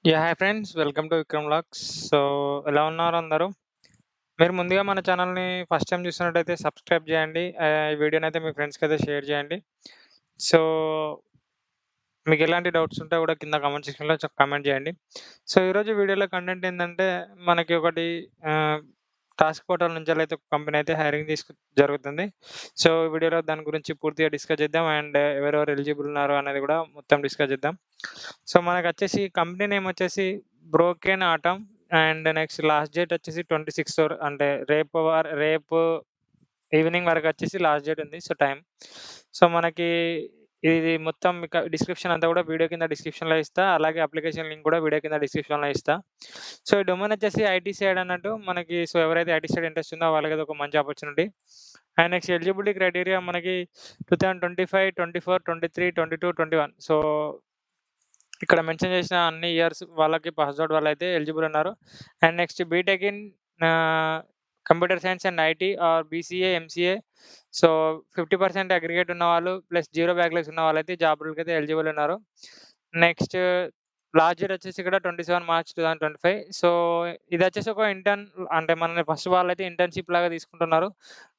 Hi friends. Welcome to Vikram vlogs. So, ఎలా ఉన్నారు అందరూ? మీరు ముందుగా మన ఛానల్‌ని ఫస్ట్ టైమ్ చూస్తున్నట్టయితే సబ్స్క్రైబ్ చేయండి. ఈ వీడియోనైతే మీ ఫ్రెండ్స్‌కైతే షేర్ చేయండి. సో, మీకెలాంటి డౌట్స్ ఉంటే కూడా కింద కామెంట్ సెక్షన్‌లో కామెంట్ చేయండి. సో, ఈరోజు వీడియోలో కంటెంట్ ఏందంటే మనకి ఒకటి ఆహ్, టాస్క్ పోర్టల్ నుంచెల్లయితే ఒక కంపెనీ అయితే హైరింగ్ జరుగుతుంది. సో, ఈ వీడియోలో దాని గురించి పూర్తిగా డిస్కస్ చేద్దాం. అండ్ ఎవరెవరు ఎలిజిబుల్ ఉన్నారు అనేది కూడా మొత్తం డిస్కస్ చేద్దాం. సో, మనకొచ్చేసి కంపెనీ నేమ్ వచ్చేసి broken atom. And next last date వచ్చేసి 26 అంటే రేపు ఈవినింగ్ వరకొచ్చేసి లాస్ట్ డేట్ ఉంది. So, time. సో, మనకి ఇది మొత్తం మీకు డిస్క్రిప్షన్ అంతా కూడా వీడియో కింద డిస్క్రిప్షన్‌లో ఇస్తా. అలాగే అప్లికేషన్ లింక్ కూడా వీడియో కింద డిస్క్రిప్షన్‌లో ఇస్తా. సో, ఈ డొమైన్ వచ్చేసి ఐటీ సైడ్ అన్నట్టు మనకి. సో, ఎవరైతే ఐటీ సైడ్ ఇంట్రెస్ట్ ఉందో వాళ్ళకైతే ఒక మంచి opportunity. And next eligibility criteria మనకి 2025, 24, 23, 22, 21. సో, ఇక్కడ మెన్షన్ చేసిన అన్ని ఇయర్స్ వాళ్ళకి పాస్డ్ ఔట్ వాళ్ళైతే ఎలిజిబుల్ ఉన్నారు. And next BTech in ah, computer science and IT or BCA, MCA. So, 50% aggregate ఉన్నవాళ్ళు ప్లస్ జీరో బ్యాక్‌లాగ్స్ ఉన్న వాళ్ళైతే జాబ్ రోల్‌కైతే ఎలిజిబుల్ ఉన్నారు. నెక్స్ట్ లాస్ట్ డేట్ వచ్చేసి ఇక్కడ 27 మార్చ్ 2025. సో, ఇదొచ్చేసి ఒక ఇంటర్న్ అంటే మనల్ని ఫస్ట్ వాళ్ళైతే ఇంటర్న్‌షిప్ లాగా తీసుకుంటున్నారు.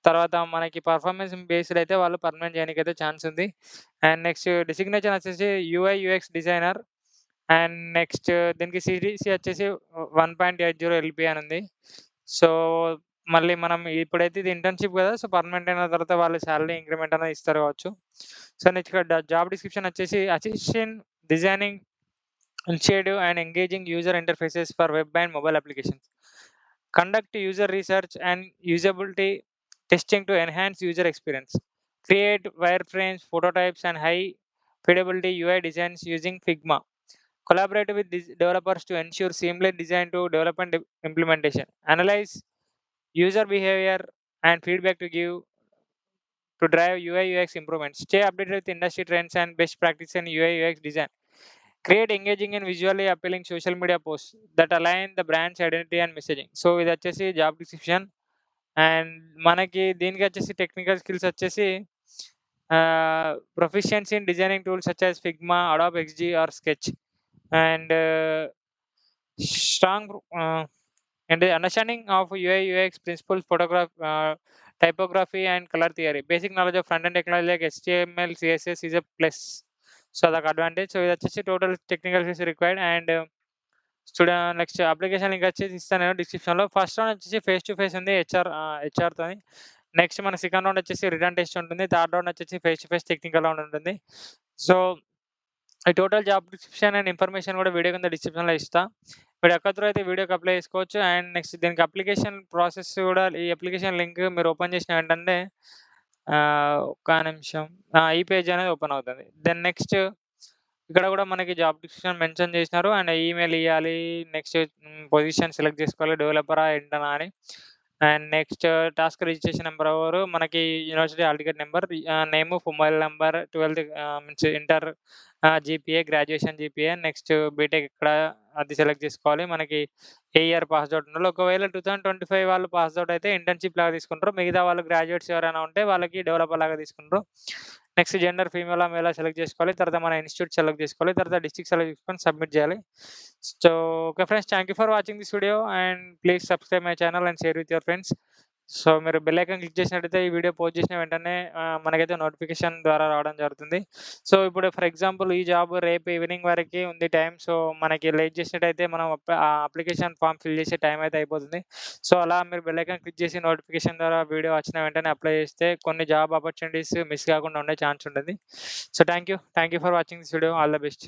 తర్వాత మనకి పర్ఫార్మెన్స్ బేస్డ్ అయితే వాళ్ళు పర్మనెంట్ చేయనీకైతే ఛాన్స్ ఉంది. అండ్ నెక్స్ట్ డిసిగ్నేషన్ వచ్చేసి UI, UX designer. And next దీనికి సీటీసీ వచ్చేసి 1.80 ఎల్‌పీ అని ఉంది. సో, మళ్ళీ మనం ఇప్పుడైతే ఇది ఇంటర్న్‌షిప్ కదా! సో, పర్మనెంట్ అయిన తర్వాత వాళ్ళు సాలరీ ఇంక్రిమెంట్ అనేది ఇస్తారు కావచ్చు. సో, నెక్స్ట్ ఇక్కడ జాబ్ డిస్క్రిప్షన్ వచ్చేసి assistant designing initiative and engaging user interfaces for web and mobile applications. Conduct user research and usability testing to enhance user experience. Create wireframes, prototypes, and high fidelity UI designs using Figma. Collaborate with developers to ensure seamless design to development implementation. Analyze user behavior and feedback to drive UI UX improvements. Stay updated with industry trends and best practice in UI UX design. Create engaging and visually appealing social media posts that align the brand's identity and messaging. So, ఇది వచ్చేసి job description. And మనకి దీనికి వచ్చేసి technical skills వచ్చేసి proficiency in designing tools such as Figma, Adobe XD or sketch. And strong and the understanding of UI UX principles, typography and color theory. Basic knowledge of front end technology like HTML, CSS is a plus. So అదొక advantage. So, ఇది వచ్చేసి total technical skills required. And next application link వచ్చేసి ఇస్తాను నేను డిస్క్రిప్షన్‌లో. First round వచ్చేసి face to face ఉంది హెచ్ఆర్‌తోని. Next మన సెకండ్ రౌండ్ వచ్చేసి రిటన్ టెస్ట్ ఉంటుంది. థర్డ్ రౌండ్ వచ్చేసి face to face technical round ఉంటుంది. సో, ఈ total job description and information కూడా వీడియో కింద డిస్క్రిప్షన్‌లో ఇస్తా. మీరు ఎక్కడితో అయితే వీడియోకి అప్లై చేసుకోవచ్చు. అండ్ నెక్స్ట్ దీనికి అప్లికేషన్ ప్రాసెస్ కూడా ఈ అప్లికేషన్ లింక్ మీరు ఓపెన్ చేసిన వెంటనే ఒక్క నిమిషం ఈ పేజ్ అనేది ఓపెన్ అవుతుంది. దెన్ నెక్స్ట్ ఇక్కడ కూడా మనకి జాబ్ డిస్క్రిప్షన్ మెన్షన్ చేసినారు. అండ్ ఈమెయిల్ ఇయ్యాలి. నెక్స్ట్ పొజిషన్ సెలెక్ట్ చేసుకోవాలి. డెవలపరా, ఇంటర్నా అని. And next task registration number ఎవరు మనకి university hall ticket number, name, mobile number, 12థ్ means inter GPA, graduation GPA. Next BTech ఎక్కడ అది సెలెక్ట్ చేసుకోవాలి. మనకి ఏ ఇయర్ పాస్డ్ ఔట్ ఉండాలి. ఒకవేళ 2025 వాళ్ళు పాస్డ్ ఔట్ అయితే ఇంటర్న్‌షిప్ లాగా తీసుకుంటారు. మిగతా వాళ్ళు గ్రాడ్యుయేట్స్ ఎవరైనా ఉంటే వాళ్ళకి డెవలపర్ లాగా తీసుకుంటారు. నెక్స్ట్ జెండర్ ఫీమేలా, మేలా సెలెక్ట్ చేసుకోవాలి. తర్వాత మన ఇన్‌స్టిట్యూట్ సెలెక్ట్ చేసుకోవాలి. తర్వాత డిస్ట్రిక్ట్ సెలెక్ట్ చేసుకొని సబ్మిట్ చేయాలి. So, okay friends, thank you for watching this video and please subscribe my channel and share with your friends. So, మీరు బెల్ ఐకాన్ క్లిక్ చేసినట్టయితే ఈ వీడియో పోస్ట్ చేసిన వెంటనే మనకైతే నోటిఫికేషన్ ద్వారా రావడం జరుగుతుంది. సో, ఇప్పుడు ఫర్ ఎగ్జాంపుల్ ఈ జాబ్ రేపు ఈవినింగ్ వరకి ఉంది టైం. సో, మనకి లేట్ చేసినట్టయితే మనం అప్లికేషన్ ఫార్మ్ ఫిల్ చేసే టైం అయితే అయిపోతుంది. సో, అలా మీరు బెల్ ఐకాన్ క్లిక్ చేసి నోటిఫికేషన్ ద్వారా వీడియో వచ్చిన వెంటనే అప్లై చేస్తే కొన్ని జాబ్ ఆపర్చునిటీస్ మిస్ కాకుండా ఉండే ఛాన్స్ ఉంటుంది. So, thank you for watching this video. All the best.